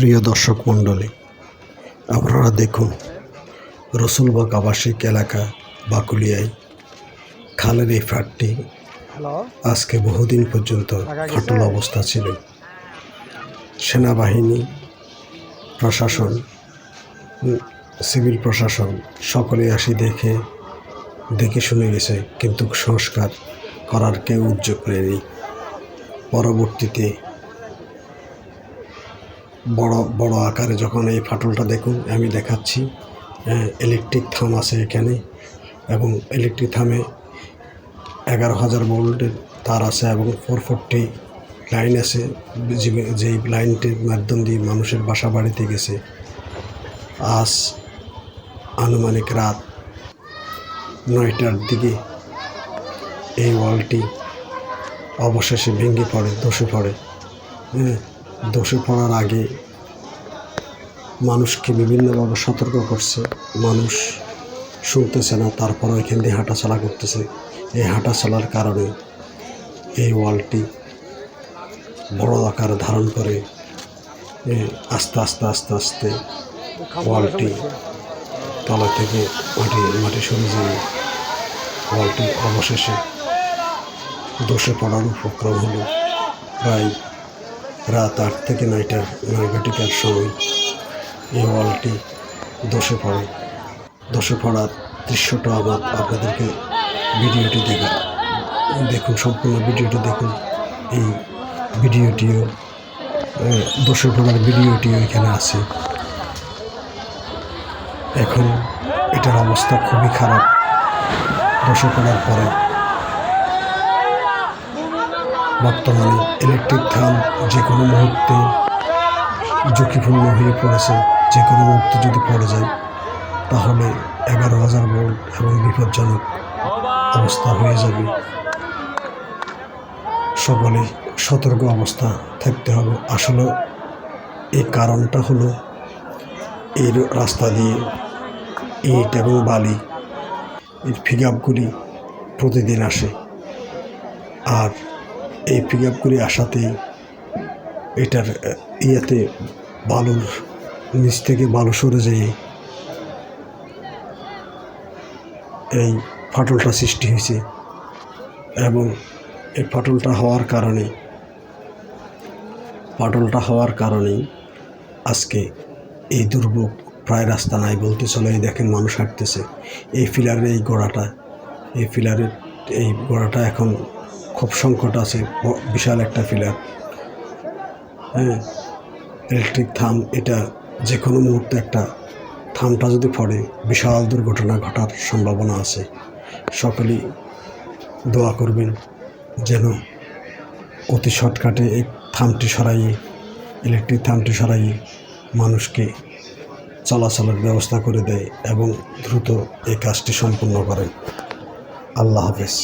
প্রিয় দর্শক মণ্ডলী, আপনারা দেখুন রসুলবাগ আবাসিক এলাকা বাকুলিয়ায় খালের এই ফ্ল্যাটটি আজকে বহুদিন পর্যন্ত ফাটল অবস্থা ছিল। সেনাবাহিনী, প্রশাসন, সিভিল প্রশাসন সকলে আসি দেখে শুনে গেছে, কিন্তু সংস্কার করার কেউ উদ্যোগ নেয়নি। পরবর্তীতে বড় আকারে যখন এই ফাটলটা দেখুন, আমি দেখাচ্ছি, ইলেকট্রিক থাম আছে এখানে, এবং ইলেকট্রিক থামে 11,000 ভোল্টের তার আছে এবং 440 লাইন আছে, যেই লাইনটির মাধ্যম দিয়ে মানুষের বাসা বাড়িতে গেছে। আজ আনুমানিক রাত 9টার দিকে এই ওয়ালটি অবশেষে ভেঙে পড়ে, ধসে পড়ে। ধসে পড়ার আগে মানুষকে বিভিন্নভাবে সতর্ক করছে, মানুষ শুনতেছে না, তারপরও এখান দিয়ে হাঁটাচলা করতেছে। এই হাঁটাচলার কারণে এই ওয়ালটি বড় আকার ধারণ করে আস্তে আস্তে ওয়ালটি তলা থেকে মাটি সরে যায়। ওয়ালটি অবশেষে ধসে পড়ার উপক্রম হলো। প্রায় রাত 8 থেকে 9 ঘটিকার সময় এই ওয়ালটি ধসে পড়ে। ধসে পড়ার দৃশ্যটা আপনাদেরকে ভিডিওটি দেখুন, সম্পূর্ণ ভিডিওটি দেখুন। এই ভিডিওটিও ধসে পড়ার ভিডিওটিও এখানে আছে। এখন এটার অবস্থা খুবই খারাপ। ধসে পড়ার পরে বর্তমানে ইলেকট্রিক থাম যে কোনো মুহূর্তে ঝুঁকিপূর্ণ হয়ে পড়েছে। যে কোনো মুহূর্তে যদি পড়ে যায় তাহলে 11,000 ভোল্ট এবং বিপজ্জনক অবস্থা হয়ে যাবে। সকলে সতর্ক অবস্থা থাকতে হবে। আসলে এই কারণটা হলো, এই রাস্তা দিয়ে ইট এবং বালি এর পিকআপগুলি প্রতিদিন আসে, আর এই পিকআপগুলি আসাতেই এটার বালুর নিচ থেকে বালু সরে যেয়ে এই ফাটলটা সৃষ্টি হয়েছে। এবং এই ফাটলটা হওয়ার কারণেই আজকে এই দুর্ভোগ। প্রায় রাস্তা নাই বলতে চলে। দেখেন মানুষ হাঁটতেছে। এই পিলারের এই গোড়াটা এখন খুব সংকট আছে। বিশাল একটা পিলার, ইলেকট্রিক থাম, এটা যে কোনো মুহূর্তে একটা থামটা যদি পড়ে বিশাল দুর্ঘটনা ঘটার সম্ভাবনা আছে। সকলেই দোয়া করবেন যেন অতি শর্টকাটে এই ইলেকট্রিক থামটি সরাইয়ে মানুষকে চলাচলের ব্যবস্থা করে দেয় এবং দ্রুত এই কাজটি সম্পূর্ণ করেন। আল্লাহ হাফেজ।